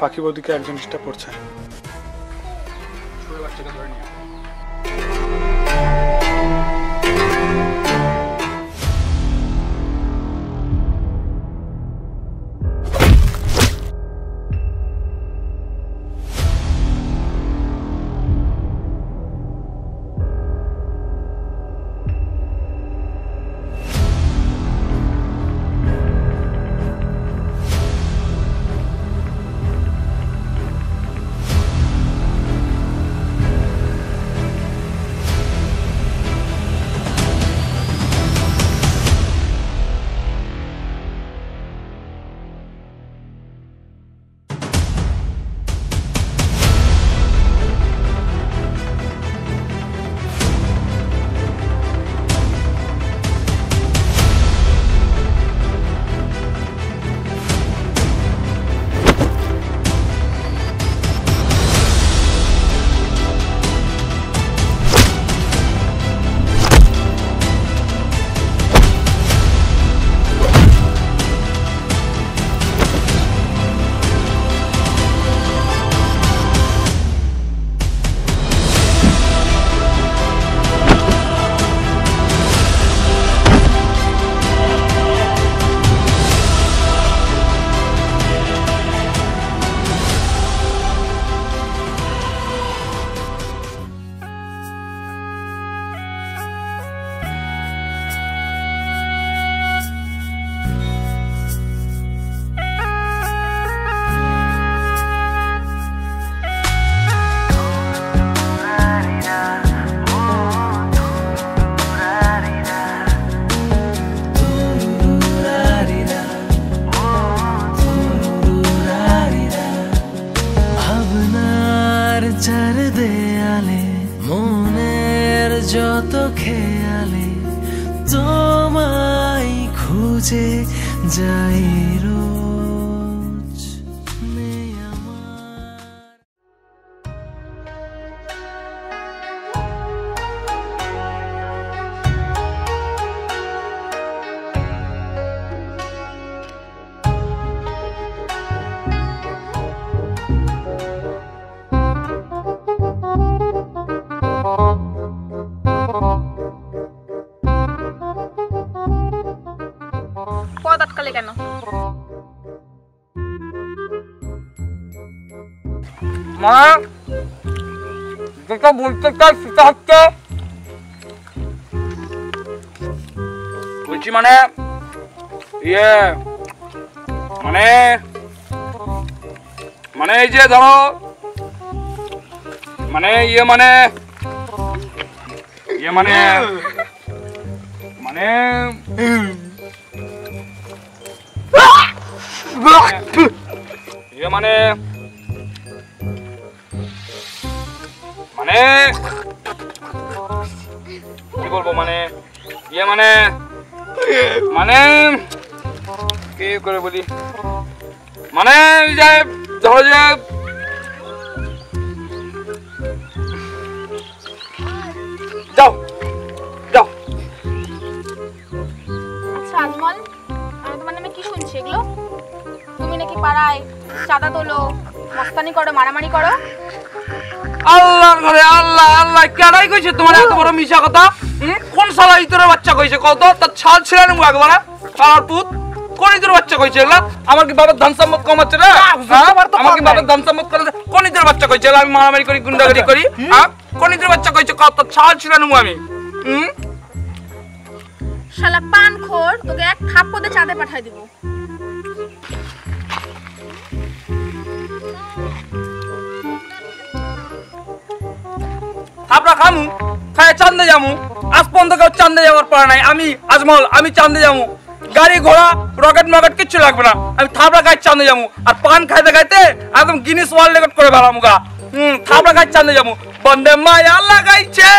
পাখি বৌদিকে একজন ডিস্টার্ব করছে। বাচ্চাকে ধরে নিয়ে চার দেয়ালে মনের যত খেয়ালে তোমায় খুঁজে যাই রোজ। কেন মা যেটা বলতে চাই সেটা হচ্ছে বলছি মানে মানে এই যে ধরো মানে মানে মানে কি বলবো মানে মানে কি করে বলি মানে যে ধরো যে যাও যাও। আচ্ছা আজমল, আমি তোমার নামে কি শুনছি এগুলো? তুমি নাকি পাড়ায় চাঁদা তোলো, মস্তানি করো, মারামারি করো। আল্লাহ ঘরে আল্লাহ আল্লাহ কেডাই কইছে তোমার এত বড় মিশা কথা? কোন শালা ইতরের বাচ্চা কইছে কত? তার ছাল ছিড়ে নেবো একবার। শালার পুত কোন ইতরের বাচ্চা কইছে এগুলা? আমার কি বাবার ধান সম্পদ কমাচ্ছে রে? আমার কি বাবার ধান সম্পদ করে? কোন ইতরের বাচ্চা কইছে এগুলা? আমি মারামারি করি, গুন্ডাগিরি করি? কোন ইতরের বাচ্চা কইছে কত? ছাল ছিড়ে নেবো আমি। শালা পানখোর, তোকে এক থাপ্পড়ে চাঁদে পাঠাই দিব। আমরা খামু, খায় চান্দে যামু। আজ পর্যন্ত কেউ চান্দে যাওয়ার পর নাই। আমি আজমল, আমি চান্দে যামু। গাড়ি ঘোড়া রকেট মকেট কিচ্ছু লাগবে না, আমি থাবড়া খাই চান্দে যামু। আর পান খাইতে খাইতে একদম গিনিস ওয়ার্ল্ড রেকর্ড করে ফেলাম গা। থাবড়া খাই চান্দে যামু। বন্দে মায়া লাগাইছে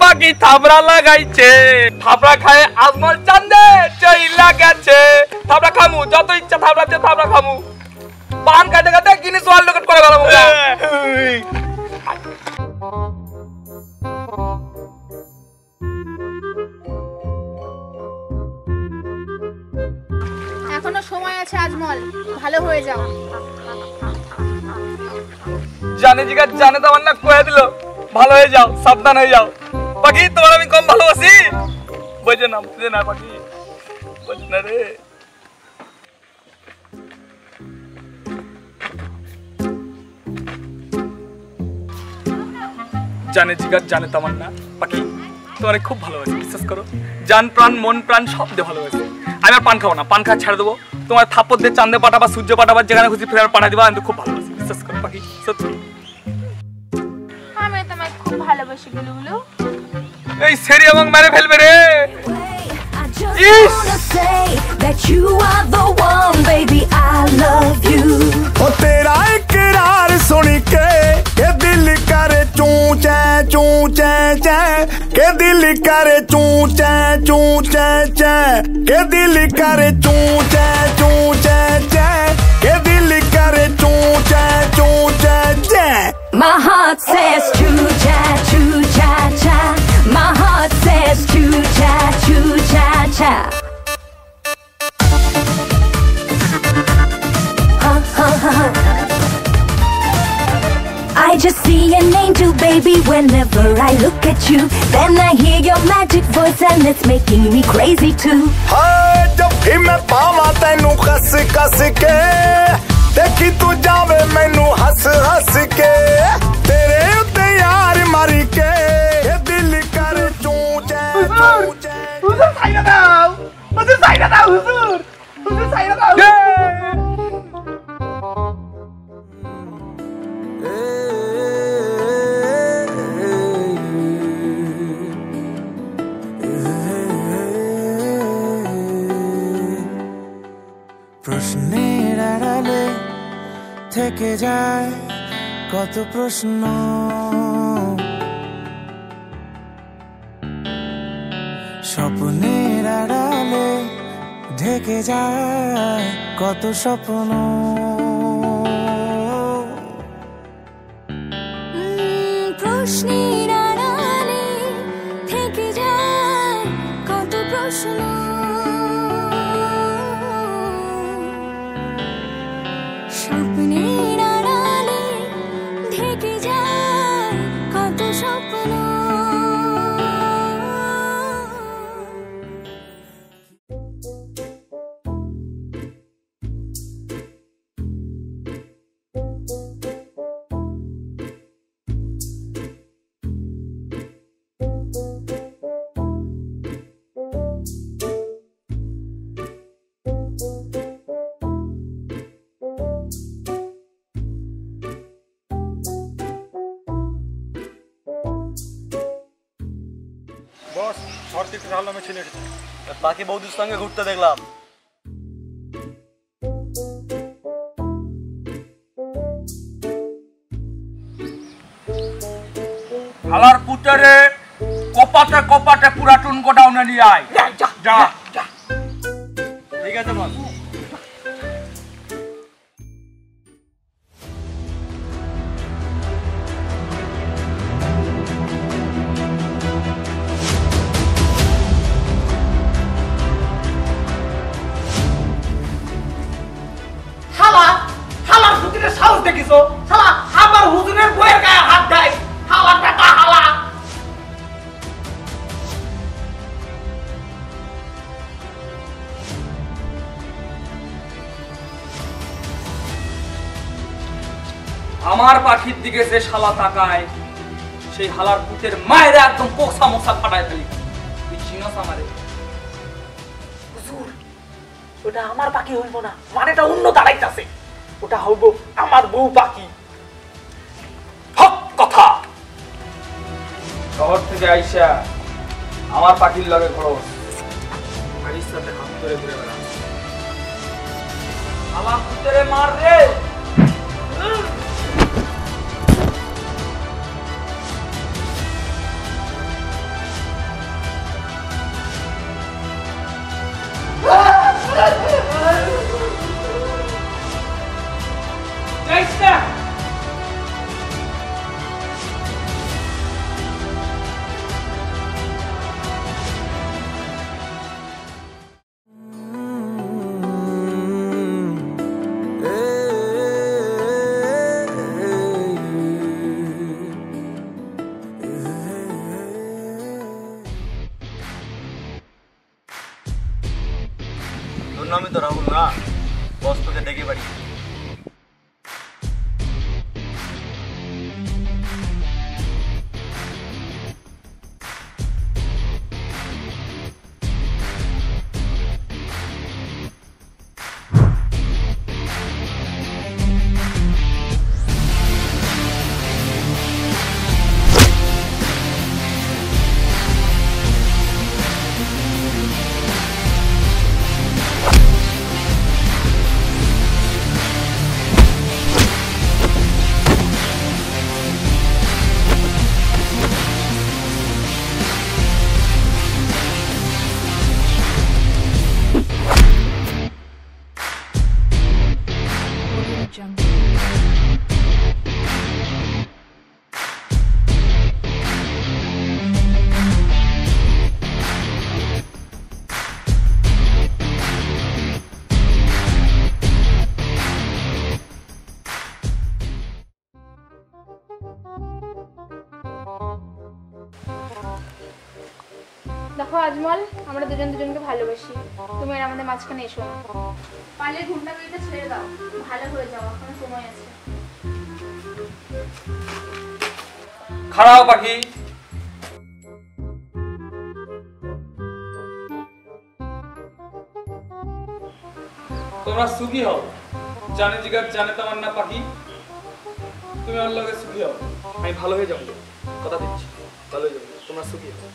পাখি থাবড়া লাগাইছে, থাবড়া খায় আজমল চান্দে চইলা গেছে। থাবড়া খামু, যত ইচ্ছা থাবড়া দিয়ে থাবড়া খামু। পান খাইতে খাইতে গিনিস ওয়ার্ল্ড রেকর্ড করে ফেলাম গা। এখনো সময় আছে আজমল, ভালো হয়ে যাও। জানে জিগার জানে তো আমার না কয়ে দিল ভালো হয়ে যাও সাবধান হয়ে যাও পাখি তোমার আমি কম ভালোবাসি বুঝে না পাখি বুঝে না রে জানে জিগার জানে তো আমার না পাখি তোমার খুব ভালোবাসি বিশ্বাস করো জান প্রাণ মন প্রাণ সব দিয়ে ভালোবাসি আমি আর পান খাবো না পান খাওয়া ছেড়ে দেবো তোমার থাপ্পড় দিয়ে চাঁদে পাঠাবা সূর্য পাঠাবা যেখানে খুশি ফেরার পাঠা দিবা আমি তো খুব ভালোবাসি বিশ্বাস করো পাখি সত্যি আমি তোমায় খুব ভালোবাসি গুলুগুলু এই সেরি এবং মেরে ফেলবে রে that you are the one baby I love you ओ तेरा इकरार सुन के दिल करे चूं चै के दिल करे चूं चै के दिल करे चूं चै के दिल करे चूं चै my heart says choo cha cha my heart says choo cha cha I just see an angel baby whenever I look at you then I hear your magic voice and it's making me crazy too हाय जब भी मैं पावा तैनू कस के देखी तू जावे मैनू हस के तेरे उत्ते यार मारी के ये दिल कर चूं चै হুজুর সাইরা দাও হুজুর সাইরা দাও প্রশ্নের আড়ালে থেকে যায় কত প্রশ্ন স্বপ্নের আড়ালে ঢেকে যায় কত স্বপ্ন প্রশ্নের আড়ালে থেকে যায় কত প্রশ্ন স্বপ্নের আড়ালে ঢেকে যায় কত স্বপ্ন বস শহর থেকে ভালো আমি ছেলে বাকি বৌদির সঙ্গে ঘুরতে দেখলাম হালার পুতরে কপাটে পুরা টুন গোডাউনে নিয়ে আয় যা ঠিক আছে বস হালার পুতরে সাহস দেখিছো শালা আমার হুজুরের বইয়ের গায়ে হাত দেয় হালা টাকা হালা আমার পাখির দিকে যে শালা তাকায় সেই হালার পুতের মায়ের একদম পোকসা মোসা ফাটায় ফেলি তুই চিনস আমারে হুজুর ওটা আমার পাখি হইব না মানেটা অন্য দাঁড়াইতাছে ওটা হইব আমার বউ পাখি হক কথা শহর থেকে আইসা আমার পাখির লগে খরচ বাড়ির সাথে হাত ধরে ঘুরে বেড়া আমার পুতেরে মার রে নামই তো রাহুল না, বস তোকে ডেকে পারি। দেখো আজমল, আমরা দুজন দুজনকে ভালোবাসি, তুমি আর আমাদের মাঝখানে এসো না। পারলে ঘুমটা বিয়েটা ছেড়ে দাও, ভালো হয়ে যাও, এখন সময় আছে। খারাপ পাখি, তোমরা সুখী হও, জানে জিগার জানে তোমার না পাখি, তুমি আমার লগে সুখী হও, আমি ভালো হয়ে যাবো, কথা দিচ্ছি ভালো হয়ে যাবো, তোমরা সুখী হও।